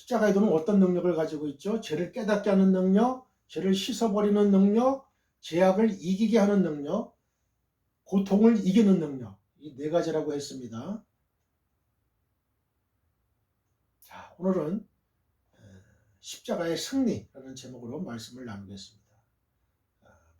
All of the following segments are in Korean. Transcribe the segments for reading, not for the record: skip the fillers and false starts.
십자가의 도는 어떤 능력을 가지고 있죠? 죄를 깨닫게 하는 능력, 죄를 씻어버리는 능력, 죄악을 이기게 하는 능력, 고통을 이기는 능력. 이 네 가지라고 했습니다. 자, 오늘은 십자가의 승리라는 제목으로 말씀을 나누겠습니다.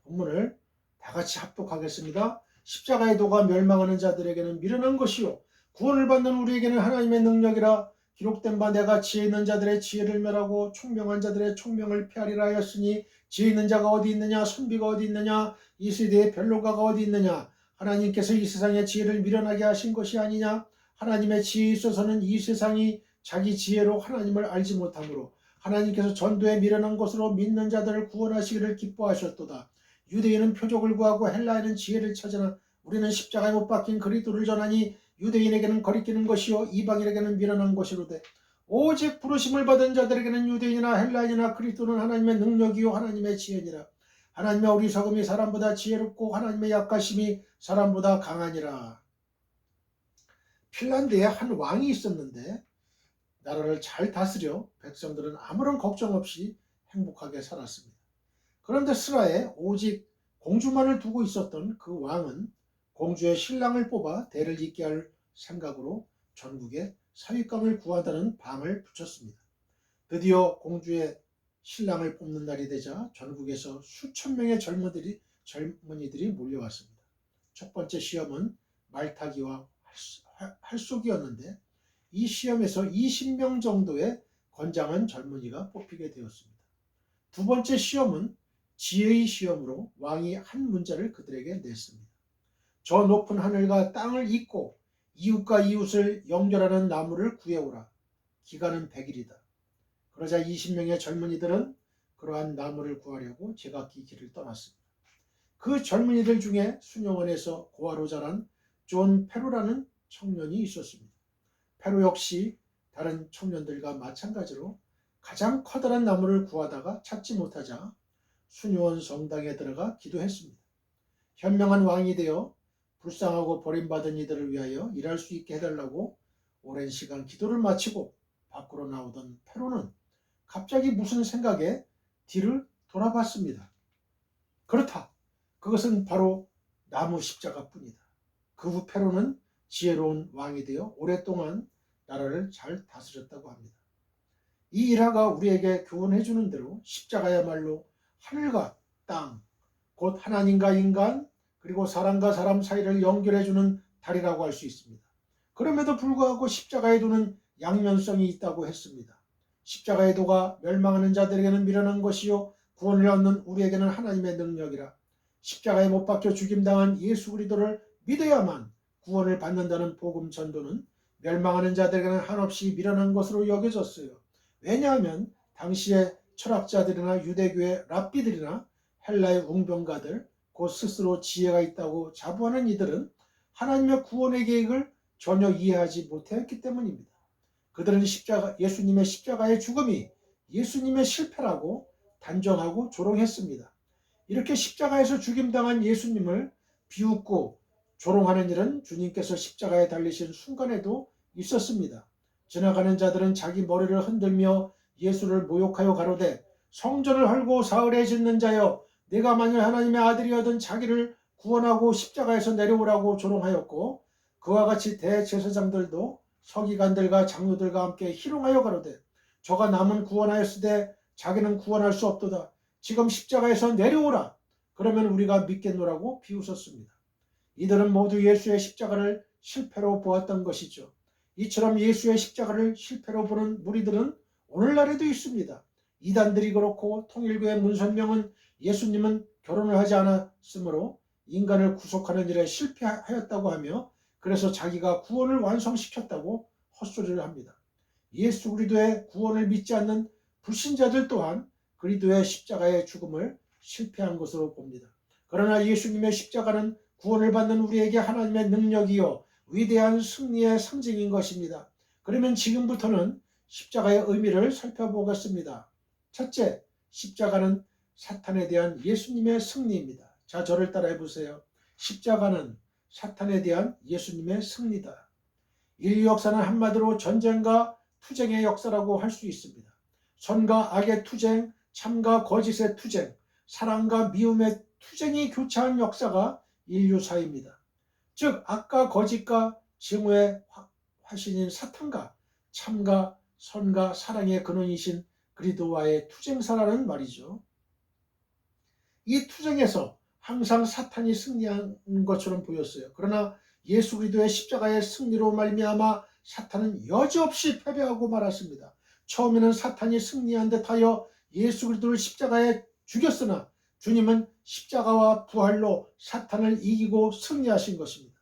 본문을 다 같이 합독하겠습니다. 십자가의 도가 멸망하는 자들에게는 미련한 것이요 구원을 받는 우리에게는 하나님의 능력이라. 기록된 바 내가 지혜 있는 자들의 지혜를 멸하고 총명한 자들의 총명을 폐하리라 하였으니 지혜 있는 자가 어디 있느냐, 선비가 어디 있느냐, 이 세대의 변론가가 어디 있느냐. 하나님께서 이 세상의 지혜를 미련하게 하신 것이 아니냐. 하나님의 지혜에 있어서는 이 세상이 자기 지혜로 하나님을 알지 못하므로 하나님께서 전도에 미련한 것으로 믿는 자들을 구원하시기를 기뻐하셨도다. 유대인은 표적을 구하고 헬라인은 지혜를 찾으나 우리는 십자가에 못 박힌 그리스도를 전하니 유대인에게는 거리끼는 것이요 이방인에게는 미련한 것이로되 오직 부르심을 받은 자들에게는 유대인이나 헬라인이나 그리스도는 하나님의 능력이요 하나님의 지혜니라. 하나님의 어리석음이 사람보다 지혜롭고 하나님의 약하심이 사람보다 강하니라. 핀란드에 한 왕이 있었는데 나라를 잘 다스려 백성들은 아무런 걱정 없이 행복하게 살았습니다. 그런데 스라에 오직 공주만을 두고 있었던 그 왕은 공주의 신랑을 뽑아 대를 잇게 할 생각으로 전국에 사윗감을 구한다는 방을 붙였습니다. 드디어 공주의 신랑을 뽑는 날이 되자 전국에서 수천 명의 젊은이들이 몰려왔습니다. 첫 번째 시험은 말타기와 활쏘기였는데 이 시험에서 20명 정도의 건장한 젊은이가 뽑히게 되었습니다. 두 번째 시험은 지혜의 시험으로 왕이 한 문자를 그들에게 냈습니다. 저 높은 하늘과 땅을 잇고 이웃과 이웃을 연결하는 나무를 구해오라. 기간은 100일이다. 그러자 20명의 젊은이들은 그러한 나무를 구하려고 제각기 길을 떠났습니다. 그 젊은이들 중에 수녀원에서 고아로 자란 존 페로라는 청년이 있었습니다. 페로 역시 다른 청년들과 마찬가지로 가장 커다란 나무를 구하다가 찾지 못하자 수녀원 성당에 들어가 기도했습니다. 현명한 왕이 되어 불쌍하고 버림받은 이들을 위하여 일할 수 있게 해달라고 오랜 시간 기도를 마치고 밖으로 나오던 페로는 갑자기 무슨 생각에 뒤를 돌아봤습니다. 그렇다. 그것은 바로 나무 십자가뿐이다. 그 후 페로는 지혜로운 왕이 되어 오랫동안 나라를 잘 다스렸다고 합니다. 이 일화가 우리에게 교훈해주는 대로 십자가야말로 하늘과 땅, 곧 하나님과 인간, 그리고 사람과 사람 사이를 연결해주는 다리라고 할 수 있습니다. 그럼에도 불구하고 십자가의 도는 양면성이 있다고 했습니다. 십자가의 도가 멸망하는 자들에게는 미련한 것이요 구원을 얻는 우리에게는 하나님의 능력이라. 십자가에 못 박혀 죽임당한 예수 그리스도를 믿어야만 구원을 받는다는 복음 전도는 멸망하는 자들에게는 한없이 미련한 것으로 여겨졌어요. 왜냐하면 당시의 철학자들이나 유대교의 랍비들이나 헬라의 웅변가들, 곧 스스로 지혜가 있다고 자부하는 이들은 하나님의 구원의 계획을 전혀 이해하지 못했기 때문입니다. 그들은 예수님의 십자가의 죽음이 예수님의 실패라고 단정하고 조롱했습니다. 이렇게 십자가에서 죽임당한 예수님을 비웃고 조롱하는 일은 주님께서 십자가에 달리신 순간에도 있었습니다. 지나가는 자들은 자기 머리를 흔들며 예수를 모욕하여 가로되 성전을 헐고 사흘에 짓는 자여 내가 만일 하나님의 아들이어든 자기를 구원하고 십자가에서 내려오라고 조롱하였고 그와 같이 대제사장들도 서기관들과 장로들과 함께 희롱하여 가로되 저가 남은 구원하였으되 자기는 구원할 수 없도다. 지금 십자가에서 내려오라. 그러면 우리가 믿겠노라고 비웃었습니다. 이들은 모두 예수의 십자가를 실패로 보았던 것이죠. 이처럼 예수의 십자가를 실패로 보는 무리들은 오늘날에도 있습니다. 이단들이 그렇고 통일교의 문선명은 예수님은 결혼을 하지 않았으므로 인간을 구속하는 일에 실패하였다고 하며 그래서 자기가 구원을 완성시켰다고 헛소리를 합니다. 예수 그리스도의 구원을 믿지 않는 불신자들 또한 그리스도의 십자가의 죽음을 실패한 것으로 봅니다. 그러나 예수님의 십자가는 구원을 받는 우리에게 하나님의 능력이요 위대한 승리의 상징인 것입니다. 그러면 지금부터는 십자가의 의미를 살펴보겠습니다. 첫째, 십자가는 사탄에 대한 예수님의 승리입니다. 자, 저를 따라해 보세요. 십자가는 사탄에 대한 예수님의 승리다. 인류 역사는 한마디로 전쟁과 투쟁의 역사라고 할 수 있습니다. 선과 악의 투쟁, 참과 거짓의 투쟁, 사랑과 미움의 투쟁이 교차한 역사가 인류사입니다. 즉 악과 거짓과 증오의 화신인 사탄과 참과 선과 사랑의 근원이신 그리스도와의 투쟁사라는 말이죠. 이 투쟁에서 항상 사탄이 승리한 것처럼 보였어요. 그러나 예수 그리스도의 십자가의 승리로 말미암아 사탄은 여지없이 패배하고 말았습니다. 처음에는 사탄이 승리한 듯하여 예수 그리스도를 십자가에 죽였으나 주님은 십자가와 부활로 사탄을 이기고 승리하신 것입니다.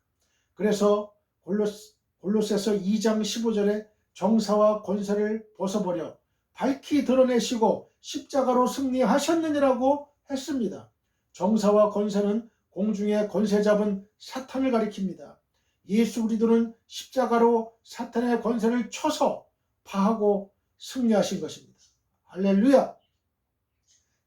그래서 골로새서 2장 15절에 정사와 권세를 벗어버려 밝히 드러내시고 십자가로 승리하셨느니라고 했습니다. 정사와 권세는 공중의 권세 잡은 사탄을 가리킵니다. 예수 그리스도는 십자가로 사탄의 권세를 쳐서 파하고 승리하신 것입니다. 할렐루야!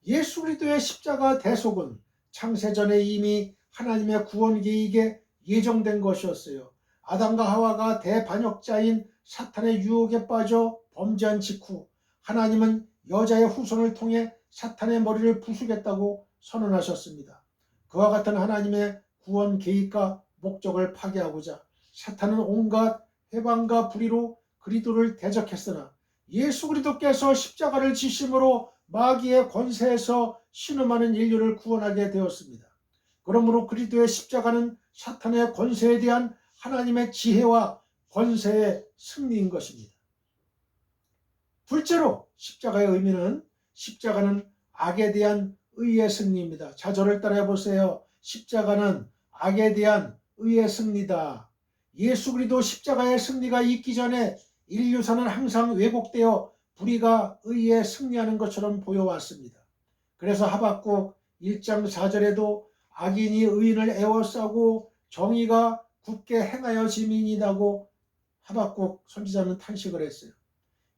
예수 그리스도의 십자가 대속은 창세전에 이미 하나님의 구원 계획에 예정된 것이었어요. 아담과 하와가 대반역자인 사탄의 유혹에 빠져 범죄한 직후 하나님은 여자의 후손을 통해 사탄의 머리를 부수겠다고 선언하셨습니다. 그와 같은 하나님의 구원 계획과 목적을 파괴하고자 사탄은 온갖 회방과 불의로 그리스도를 대적했으나 예수 그리스도께서 십자가를 지심으로 마귀의 권세에서 신음하는 인류를 구원하게 되었습니다. 그러므로 그리스도의 십자가는 사탄의 권세에 대한 하나님의 지혜와 권세의 승리인 것입니다. 둘째로 십자가의 의미는 십자가는 악에 대한 의의 승리입니다. 자절을 따라해 보세요. 십자가는 악에 대한 의의 승리다. 예수 그리스도 십자가의 승리가 있기 전에 인류사는 항상 왜곡되어 불의가 의에 승리하는 것처럼 보여왔습니다. 그래서 하박국 1장 4절에도 악인이 의인을 애워싸고 정의가 굳게 행하여 지민이다고 하박국 선지자는 탄식을 했어요.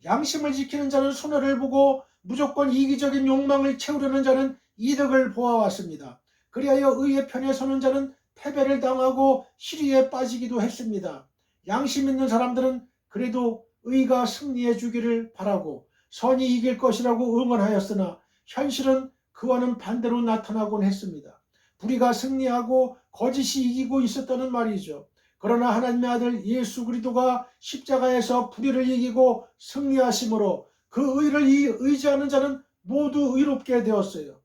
양심을 지키는 자는 손해를 보고 무조건 이기적인 욕망을 채우려는 자는 이득을 보아왔습니다. 그리하여 의의 편에 서는 자는 패배를 당하고 시리에 빠지기도 했습니다. 양심 있는 사람들은 그래도 의가 승리해 주기를 바라고 선이 이길 것이라고 응원하였으나 현실은 그와는 반대로 나타나곤 했습니다. 불의가 승리하고 거짓이 이기고 있었다는 말이죠. 그러나 하나님의 아들 예수 그리스도가 십자가에서 불의를 이기고 승리하심으로 그 의를 의지하는 자는 모두 의롭게 되었어요.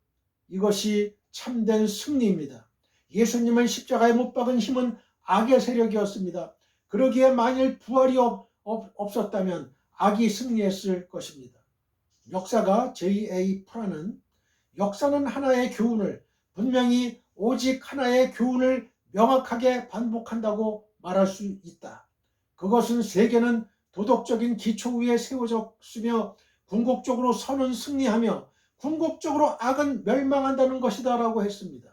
이것이 참된 승리입니다. 예수님을 십자가에 못 박은 힘은 악의 세력이었습니다. 그러기에 만일 부활이 없었다면 악이 승리했을 것입니다. 역사가 J.A. 프라는 역사는 하나의 교훈을 분명히 오직 하나의 교훈을 명확하게 반복한다고 말할 수 있다. 그것은 세계는 도덕적인 기초 위에 세워졌으며 궁극적으로 선은 승리하며 궁극적으로 악은 멸망한다는 것이다 라고 했습니다.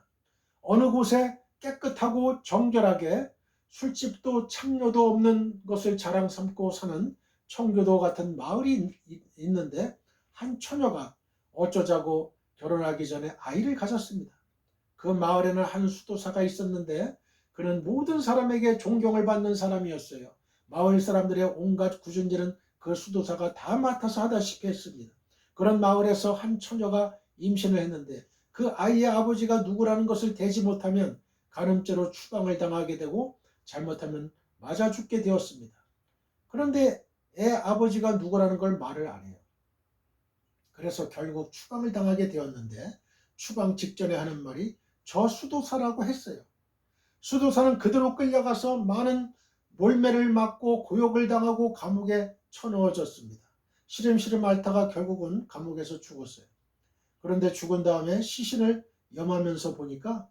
어느 곳에 깨끗하고 정결하게 술집도 창녀도 없는 것을 자랑 삼고 사는 청교도 같은 마을이 있는데 한 처녀가 어쩌자고 결혼하기 전에 아이를 가졌습니다. 그 마을에는 한 수도사가 있었는데 그는 모든 사람에게 존경을 받는 사람이었어요. 마을 사람들의 온갖 굳은 일은 그 수도사가 다 맡아서 하다시피 했습니다. 그런 마을에서 한 처녀가 임신을 했는데 그 아이의 아버지가 누구라는 것을 대지 못하면 간음죄로 추방을 당하게 되고 잘못하면 맞아 죽게 되었습니다. 그런데 애 아버지가 누구라는 걸 말을 안 해요. 그래서 결국 추방을 당하게 되었는데 추방 직전에 하는 말이 저 수도사라고 했어요. 수도사는 그대로 끌려가서 많은 몰매를 맞고 고역을 당하고 감옥에 쳐넣어졌습니다. 시름시름 앓다가 결국은 감옥에서 죽었어요. 그런데 죽은 다음에 시신을 염하면서 보니까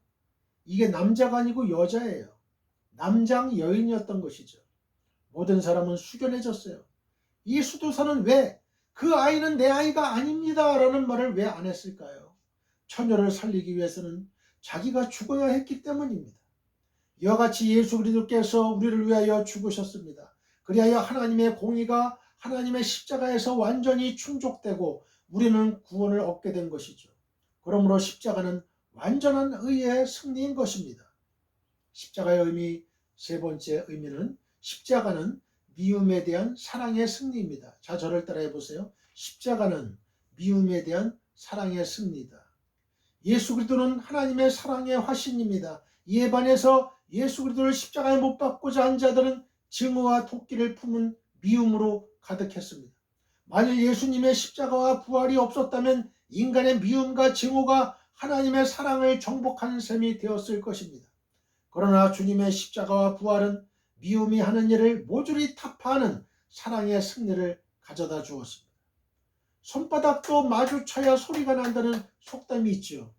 이게 남자가 아니고 여자예요. 남장 여인이었던 것이죠. 모든 사람은 숙연해졌어요. 이 수도사는 왜 그 아이는 내 아이가 아닙니다 라는 말을 왜 안 했을까요? 처녀를 살리기 위해서는 자기가 죽어야 했기 때문입니다. 이와 같이 예수 그리스도께서 우리를 위하여 죽으셨습니다. 그리하여 하나님의 공의가 하나님의 십자가에서 완전히 충족되고 우리는 구원을 얻게 된 것이죠. 그러므로 십자가는 완전한 의의 승리인 것입니다. 십자가의 의미 세 번째 의미는 십자가는 미움에 대한 사랑의 승리입니다. 자, 저를 따라해 보세요. 십자가는 미움에 대한 사랑의 승리다. 예수 그리스도는 하나님의 사랑의 화신입니다. 이에 반해서 예수 그리스도를 십자가에 못 박고자 한 자들은 증오와 도끼를 품은 미움으로 가득했습니다. 만일 예수님의 십자가와 부활이 없었다면 인간의 미움과 증오가 하나님의 사랑을 정복하는 셈이 되었을 것입니다. 그러나 주님의 십자가와 부활은 미움이 하는 일을 모조리 타파하는 사랑의 승리를 가져다 주었습니다. 손바닥도 마주쳐야 소리가 난다는 속담이 있죠.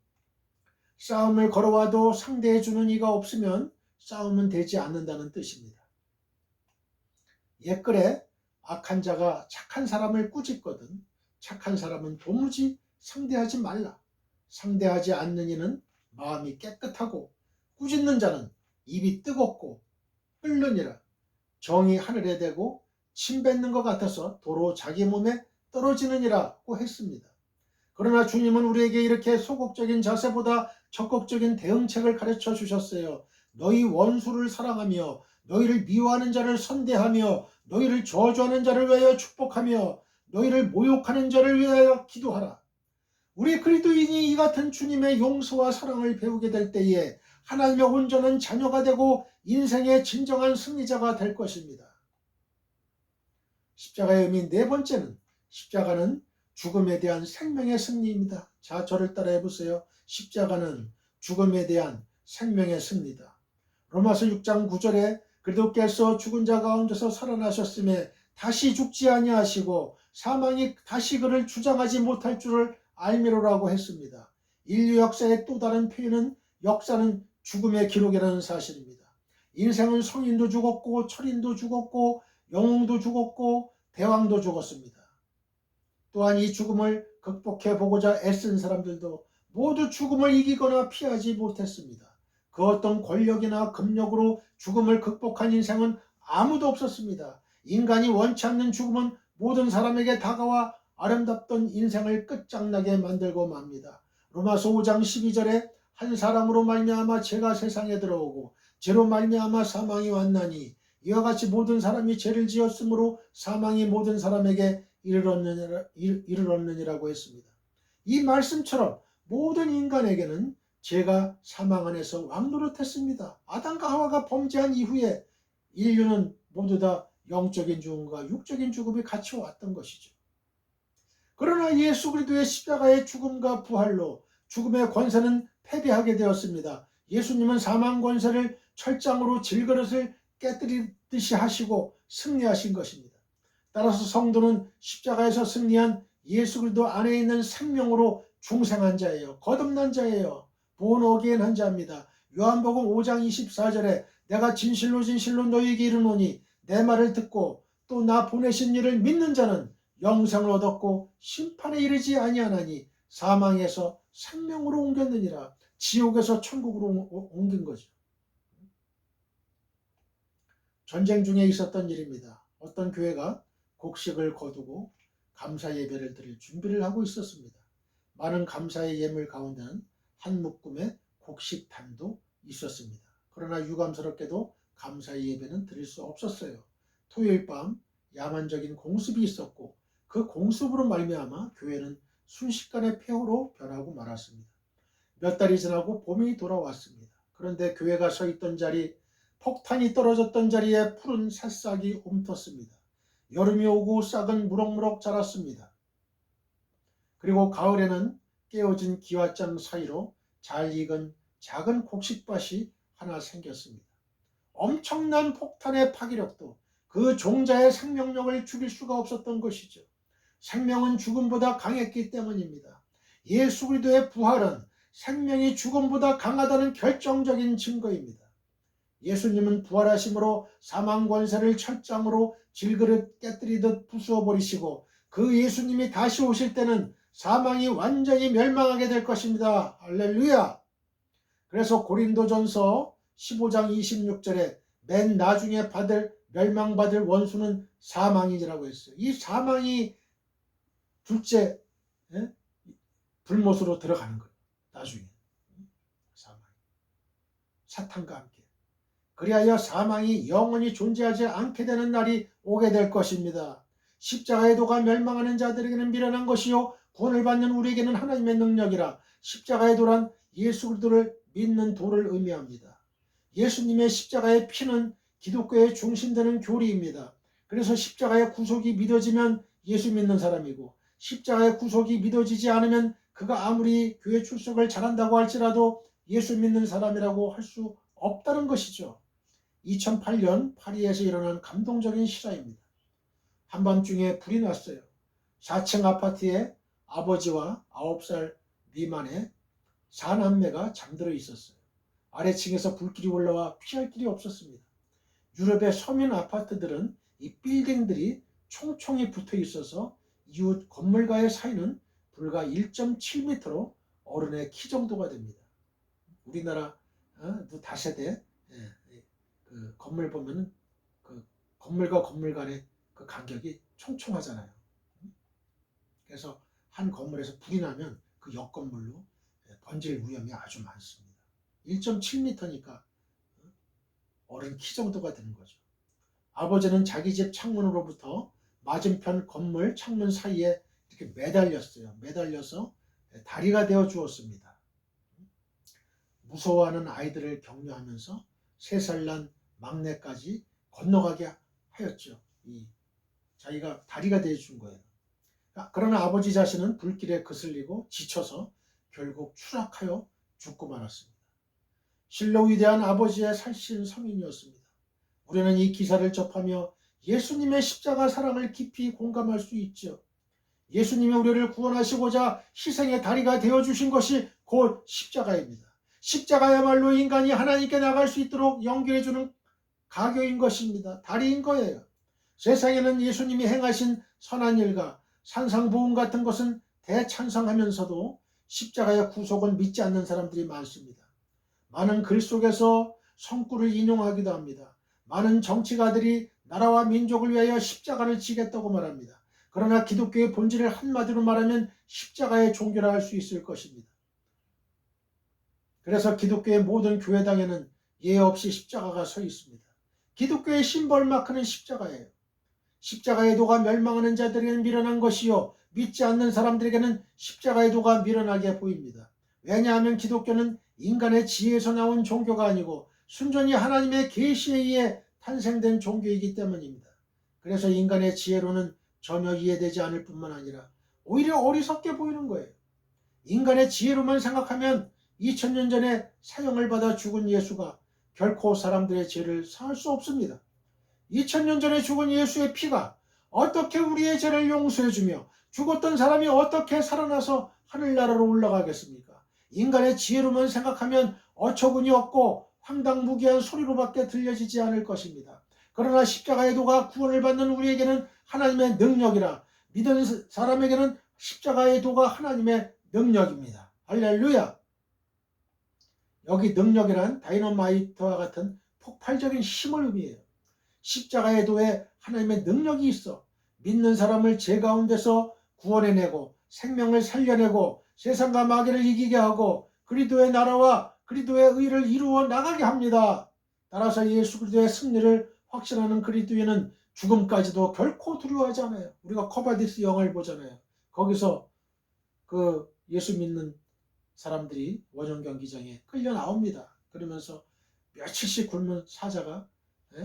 싸움을 걸어와도 상대해주는 이가 없으면 싸움은 되지 않는다는 뜻입니다. 옛글에 악한 자가 착한 사람을 꾸짖거든 착한 사람은 도무지 상대하지 말라. 상대하지 않는 이는 마음이 깨끗하고 꾸짖는 자는 입이 뜨겁고 끓느니라. 정이 하늘에 대고 침 뱉는 것 같아서 도로 자기 몸에 떨어지느니라고 했습니다. 그러나 주님은 우리에게 이렇게 소극적인 자세보다 적극적인 대응책을 가르쳐 주셨어요. 너희 원수를 사랑하며 너희를 미워하는 자를 선대하며 너희를 저주하는 자를 위하여 축복하며 너희를 모욕하는 자를 위하여 기도하라. 우리 그리스도인이 이 같은 주님의 용서와 사랑을 배우게 될 때에 하나님의 온전한 자녀가 되고 인생의 진정한 승리자가 될 것입니다. 십자가의 의미 네 번째는 십자가는 죽음에 대한 생명의 승리입니다. 자, 저를 따라해 보세요. 십자가는 죽음에 대한 생명의 승리다. 로마서 6장 9절에 그리스도께서 죽은 자 가운데서 살아나셨음에 다시 죽지 아니하시고 사망이 다시 그를 주장하지 못할 줄을 알미로라고 했습니다. 인류 역사의 또 다른 표현은 역사는 죽음의 기록이라는 사실입니다. 인생은 성인도 죽었고 철인도 죽었고 영웅도 죽었고 대왕도 죽었습니다. 또한 이 죽음을 극복해 보고자 애쓴 사람들도 모두 죽음을 이기거나 피하지 못했습니다. 그 어떤 권력이나 금력으로 죽음을 극복한 인생은 아무도 없었습니다. 인간이 원치 않는 죽음은 모든 사람에게 다가와 아름답던 인생을 끝장나게 만들고 맙니다. 로마서 5장 12절에 한 사람으로 말미암아 죄가 세상에 들어오고 죄로 말미암아 사망이 왔나니 이와 같이 모든 사람이 죄를 지었으므로 사망이 모든 사람에게 이르렀느니라고 했습니다. 이 말씀처럼 모든 인간에게는 죄가 사망 안에서 왕노릇했습니다. 아담과 하와가 범죄한 이후에 인류는 모두 다 영적인 죽음과 육적인 죽음이 같이 왔던 것이죠. 그러나 예수 그리스도의 십자가의 죽음과 부활로 죽음의 권세는 패배하게 되었습니다. 예수님은 사망 권세를 철장으로 질그릇을 깨뜨리듯이 하시고 승리하신 것입니다. 따라서 성도는 십자가에서 승리한 예수 그리스도 안에 있는 생명으로 중생한 자예요. 거듭난 자예요. born again 한 자입니다. 요한복음 5장 24절에 내가 진실로 진실로 너희에게 이르노니 내 말을 듣고 또 나 보내신 이를 믿는 자는 영생을 얻었고 심판에 이르지 아니하나니 사망에서 생명으로 옮겼느니라. 지옥에서 천국으로 옮긴 거죠. 전쟁 중에 있었던 일입니다. 어떤 교회가 곡식을 거두고 감사 예배를 드릴 준비를 하고 있었습니다. 많은 감사의 예물 가운데는 한 묶음의 곡식단도 있었습니다. 그러나 유감스럽게도 감사의 예배는 드릴 수 없었어요. 토요일 밤 야만적인 공습이 있었고 그 공습으로 말미암아 교회는 순식간에 폐허로 변하고 말았습니다. 몇 달이 지나고 봄이 돌아왔습니다. 그런데 교회가 서 있던 자리, 폭탄이 떨어졌던 자리에 푸른 새싹이 옮텄습니다. 여름이 오고 싹은 무럭무럭 자랐습니다. 그리고 가을에는 깨어진 기와장 사이로 잘 익은 작은 곡식밭이 하나 생겼습니다. 엄청난 폭탄의 파괴력도 그 종자의 생명력을 죽일 수가 없었던 것이죠. 생명은 죽음보다 강했기 때문입니다. 예수 그리스도의 부활은 생명이 죽음보다 강하다는 결정적인 증거입니다. 예수님은 부활하심으로 사망 권세를 철장으로 질그릇 깨뜨리듯 부수어 버리시고 그 예수님이 다시 오실 때는 사망이 완전히 멸망하게 될 것입니다. 할렐루야! 그래서 고린도전서 15장 26절에 맨 나중에 멸망받을 원수는 사망이라고 했어요. 이 사망이 둘째 불못으로 들어가는 거예요. 나중에 사망, 사탄과 함께. 그리하여 사망이 영원히 존재하지 않게 되는 날이 오게 될 것입니다. 십자가의 도가 멸망하는 자들에게는 미련한 것이요 구원을 받는 우리에게는 하나님의 능력이라. 십자가의 도란 예수 그리스도를 믿는 도를 의미합니다. 예수님의 십자가의 피는 기독교의 중심되는 교리입니다. 그래서 십자가의 구속이 믿어지면 예수 믿는 사람이고, 십자가의 구속이 믿어지지 않으면 그가 아무리 교회 출석을 잘한다고 할지라도 예수 믿는 사람이라고 할 수 없다는 것이죠. 2008년 파리에서 일어난 감동적인 실화입니다. 한밤중에 불이 났어요. 4층 아파트에 아버지와 9살 미만의 4남매가 잠들어 있었어요. 아래층에서 불길이 올라와 피할 길이 없었습니다. 유럽의 서민 아파트들은 이 빌딩들이 총총히 붙어 있어서 이웃 건물과의 사이는 불과 1.7m로 어른의 키 정도가 됩니다. 우리나라 다세대 그 건물 보면은 그 건물과 건물 간의 그 간격이 총총하잖아요. 그래서 한 건물에서 불이 나면 그 옆 건물로 번질 위험이 아주 많습니다. 1.7m니까 어른 키 정도가 되는 거죠. 아버지는 자기 집 창문으로부터 맞은편 건물 창문 사이에 이렇게 매달렸어요. 매달려서 다리가 되어 주었습니다. 무서워하는 아이들을 격려하면서 3살 난 막내까지 건너가게 하였죠. 자기가 다리가 되어 준 거예요. 그러나 아버지 자신은 불길에 거슬리고 지쳐서 결국 추락하여 죽고 말았습니다. 실로 위대한 아버지의 살신 성인이었습니다. 우리는 이 기사를 접하며 예수님의 십자가 사랑을 깊이 공감할 수 있죠. 예수님이 우리를 구원하시고자 희생의 다리가 되어주신 것이 곧 십자가입니다. 십자가야말로 인간이 하나님께 나갈 수 있도록 연결해주는 가교인 것입니다. 다리인 거예요. 세상에는 예수님이 행하신 선한 일과 산상보험 같은 것은 대찬성하면서도 십자가의 구속을 믿지 않는 사람들이 많습니다. 많은 글 속에서 성구를 인용하기도 합니다. 많은 정치가들이 나라와 민족을 위하여 십자가를 지겠다고 말합니다. 그러나 기독교의 본질을 한마디로 말하면 십자가의 종교라 할 수 있을 것입니다. 그래서 기독교의 모든 교회당에는 예외 없이 십자가가 서 있습니다. 기독교의 심벌 마크는 십자가예요. 십자가의 도가 멸망하는 자들에게는 미련한 것이요 믿지 않는 사람들에게는 십자가의 도가 미련하게 보입니다. 왜냐하면 기독교는 인간의 지혜에서 나온 종교가 아니고 순전히 하나님의 계시에 의해 탄생된 종교이기 때문입니다. 그래서 인간의 지혜로는 전혀 이해되지 않을 뿐만 아니라 오히려 어리석게 보이는 거예요. 인간의 지혜로만 생각하면 2000년 전에 사형을 받아 죽은 예수가 결코 사람들의 죄를 사할 수 없습니다. 2000년 전에 죽은 예수의 피가 어떻게 우리의 죄를 용서해주며 죽었던 사람이 어떻게 살아나서 하늘나라로 올라가겠습니까? 인간의 지혜로만 생각하면 어처구니 없고 황당무계한 소리로밖에 들려지지 않을 것입니다. 그러나 십자가의 도가 구원을 받는 우리에게는 하나님의 능력이라. 믿은 사람에게는 십자가의 도가 하나님의 능력입니다. 할렐루야. 여기 능력이란 다이너마이트와 같은 폭발적인 힘을 의미해요. 십자가의 도에 하나님의 능력이 있어 믿는 사람을 죄 가운데서 구원해내고 생명을 살려내고 세상과 마귀를 이기게 하고 그리스도의 나라와 그리스도의 의를 이루어 나가게 합니다. 따라서 예수 그리스도의 승리를 확신하는 그리스도인은 죽음까지도 결코 두려워하지 않아요. 우리가 코바디스 영화를 보잖아요. 거기서 그 예수 믿는 사람들이 원형 경기장에 끌려 나옵니다. 그러면서 며칠씩 굶은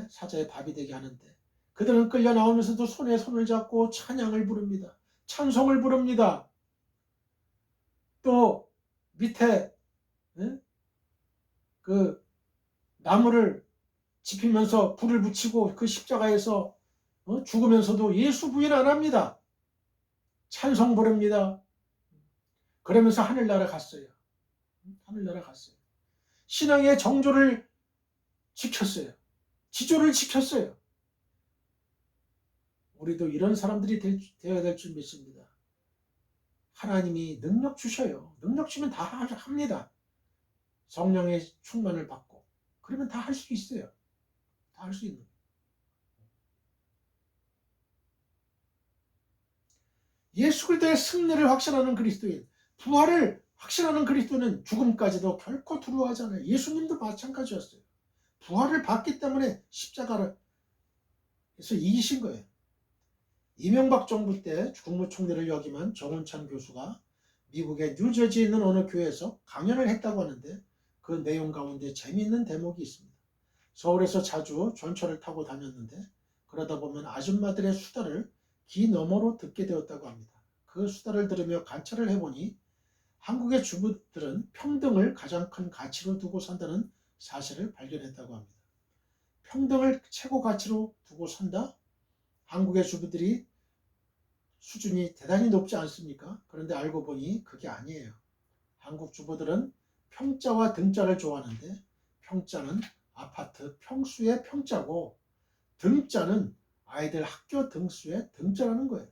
사자의 밥이 되게 하는데 그들은 끌려 나오면서도 손에 손을 잡고 찬양을 부릅니다. 찬송을 부릅니다. 또 밑에 그 나무를 지피면서 불을 붙이고 그 십자가에서 죽으면서도 예수 부인 안 합니다. 찬송 부릅니다. 그러면서 하늘나라 갔어요. 하늘나라 갔어요. 신앙의 정조를 지켰어요. 지조를 지켰어요. 우리도 이런 사람들이 되어야 될 줄 믿습니다. 하나님이 능력 주셔요. 능력 주면 다 합니다. 성령의 충만을 받고 그러면 다 할 수 있어요. 다 할 수 있는. 예수 그리스도의 승리를 확신하는 그리스도인, 부활을 확신하는 그리스도는 죽음까지도 결코 두려워하지 않아요. 예수님도 마찬가지였어요. 부활을 받기 때문에 십자가를 해서 이기신 거예요. 이명박 정부 때 국무총리를 역임한 정운찬 교수가 미국의 뉴저지에 있는 어느 교회에서 강연을 했다고 하는데 그 내용 가운데 재미있는 대목이 있습니다. 서울에서 자주 전철을 타고 다녔는데 그러다 보면 아줌마들의 수다를 귀 너머로 듣게 되었다고 합니다. 그 수다를 들으며 관찰을 해보니 한국의 주부들은 평등을 가장 큰 가치로 두고 산다는 사실을 발견했다고 합니다. 평등을 최고 가치로 두고 산다? 한국의 주부들이 수준이 대단히 높지 않습니까? 그런데 알고 보니 그게 아니에요. 한국 주부들은 평자와 등자를 좋아하는데 평자는 아파트 평수의 평자고 등자는 아이들 학교 등수의 등자라는 거예요.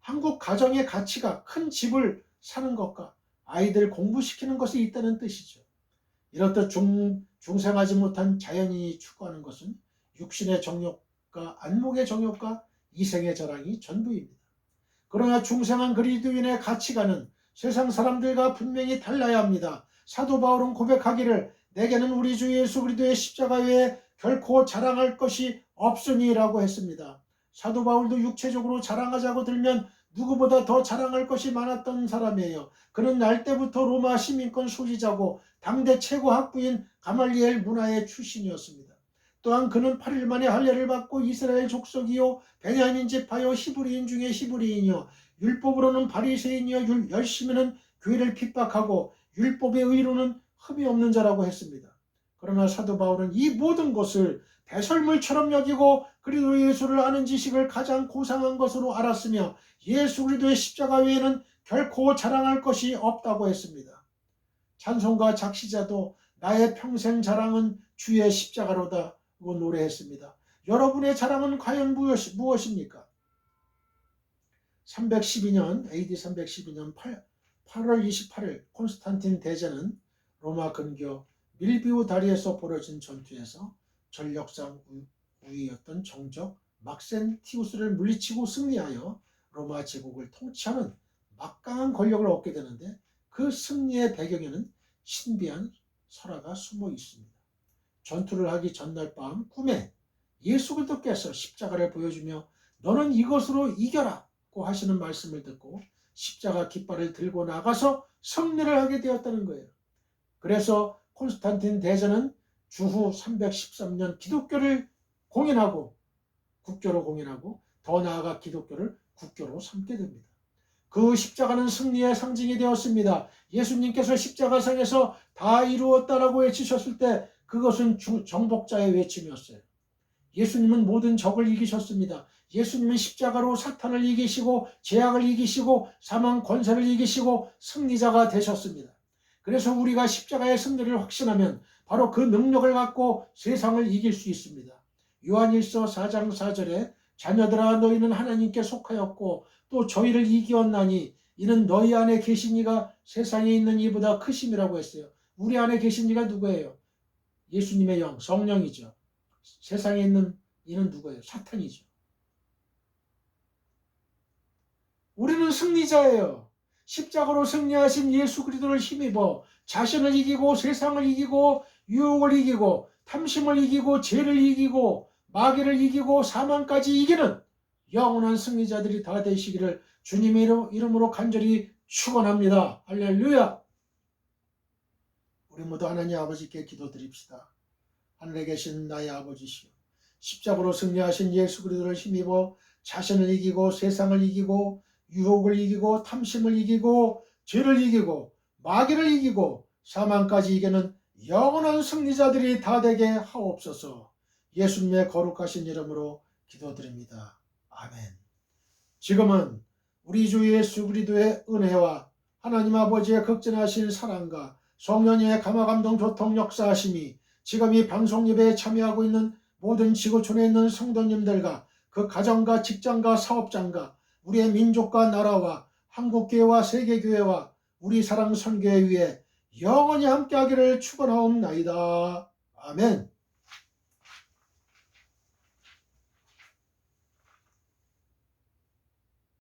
한국 가정의 가치가 큰 집을 사는 것과 아이들 공부시키는 것이 있다는 뜻이죠. 이렇듯 중생하지 못한 자연인이 추구하는 것은 육신의 정욕과 안목의 정욕과 이생의 자랑이 전부입니다. 그러나 중생한 그리스도인의 가치관은 세상 사람들과 분명히 달라야 합니다. 사도 바울은 고백하기를 내게는 우리 주 예수 그리스도의 십자가 외에 결코 자랑할 것이 없으니라고 했습니다. 사도 바울도 육체적으로 자랑하자고 들면 누구보다 더 자랑할 것이 많았던 사람이에요. 그는 날 때부터 로마 시민권 소지자고 당대 최고 학부인 가말리엘 문화의 출신이었습니다. 또한 그는 8일 만에 할례를 받고 이스라엘 족속이요 베냐민 지파요 히브리인 중에 히브리인이요 율법으로는 바리새인이요 열심히는 교회를 핍박하고 율법의 의로는 흠이 없는 자라고 했습니다. 그러나 사도 바울은 이 모든 것을 배설물처럼 여기고 그리스도 예수를 아는 지식을 가장 고상한 것으로 알았으며 예수 그리스도의 십자가 외에는 결코 자랑할 것이 없다고 했습니다. 찬송가 작시자도 나의 평생 자랑은 주의 십자가로다 고 노래했습니다. 여러분의 자랑은 과연 무엇입니까? 312년 AD 312년 8월 28일 콘스탄틴 대제는 로마 근교 밀비우 다리에서 벌어진 전투에서 전력상 우위였던 정적 막센티우스를 물리치고 승리하여 로마 제국을 통치하는 막강한 권력을 얻게 되는데 그 승리의 배경에는 신비한 설화가 숨어 있습니다. 전투를 하기 전날 밤 꿈에 예수 그리스도께서 십자가를 보여주며 너는 이것으로 이겨라고 하시는 말씀을 듣고 십자가 깃발을 들고 나가서 승리를 하게 되었다는 거예요. 그래서 콘스탄틴 대제는 주후 313년 기독교를 공인하고 국교로 공인하고 더 나아가 기독교를 국교로 삼게 됩니다. 그 십자가는 승리의 상징이 되었습니다. 예수님께서 십자가상에서 다 이루었다라고 외치셨을 때 그것은 정복자의 외침이었어요. 예수님은 모든 적을 이기셨습니다. 예수님은 십자가로 사탄을 이기시고 죄악을 이기시고 사망 권세를 이기시고 승리자가 되셨습니다. 그래서 우리가 십자가의 승리를 확신하면 바로 그 능력을 갖고 세상을 이길 수 있습니다. 요한일서 4장 4절에 자녀들아 너희는 하나님께 속하였고 또 저희를 이기었나니 이는 너희 안에 계신 이가 세상에 있는 이보다 크심이라고 했어요. 우리 안에 계신 이가 누구예요? 예수님의 영, 성령이죠. 세상에 있는 이는 누구예요? 사탄이죠. 우리는 승리자예요. 십자가로 승리하신 예수 그리스도를 힘입어 자신을 이기고 세상을 이기고 유혹을 이기고 탐심을 이기고 죄를 이기고 마귀를 이기고 사망까지 이기는 영원한 승리자들이 다 되시기를 주님의 이름으로 간절히 축원합니다. 할렐루야. 우리 모두 하나님 아버지께 기도드립시다. 하늘에 계신 나의 아버지시여, 십자가로 승리하신 예수 그리스도를 힘입어 자신을 이기고 세상을 이기고 유혹을 이기고 탐심을 이기고 죄를 이기고 마귀를 이기고 사망까지 이기는 영원한 승리자들이 다 되게 하옵소서. 예수님의 거룩하신 이름으로 기도드립니다. 아멘. 지금은 우리 주 예수 그리스도의 은혜와 하나님 아버지의 극진하신 사랑과 성령의 감화감동 교통 역사하심이 지금 이 방송 예배에 참여하고 있는 모든 지구촌에 있는 성도님들과 그 가정과 직장과 사업장과 우리의 민족과 나라와 한국교회와 세계교회와 우리 사랑 선교회 위에 영원히 함께하기를 축원하옵나이다. 아멘.